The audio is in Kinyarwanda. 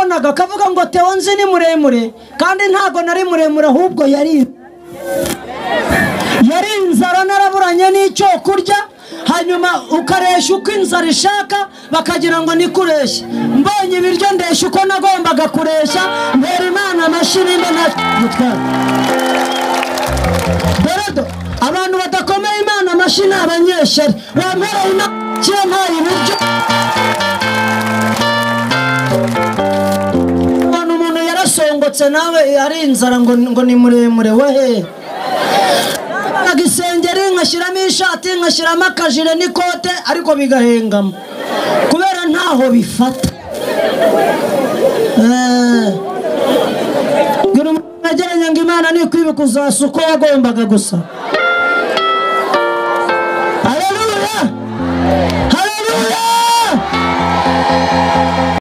yarambonaga akavuga ngo Theo nzi ni muremure kandi ntago nari muremure ahubwo yari inzara naraburanye n'icyo kurya hanyuma ukaresha uko inzara ishaka bakagira ngo ni kuresha mbonye ibiryo ndesha uko nagombaga kuresha mbere Imana amashini n'amutwara Beredo abantu badakomeye Imana amashini abanyeshari wampera cyo ntayi ibiryo umuntu yarasongotse nawe ari inzara ngo ni muremure wehe agisengeri nkashiramo ishati nkashiramo akajire n'ikote ariko bigahengama kubera ntaho bifata ngira umuntu ageranya ngo Imana ni kwibuka uzasuko wagombaga gusa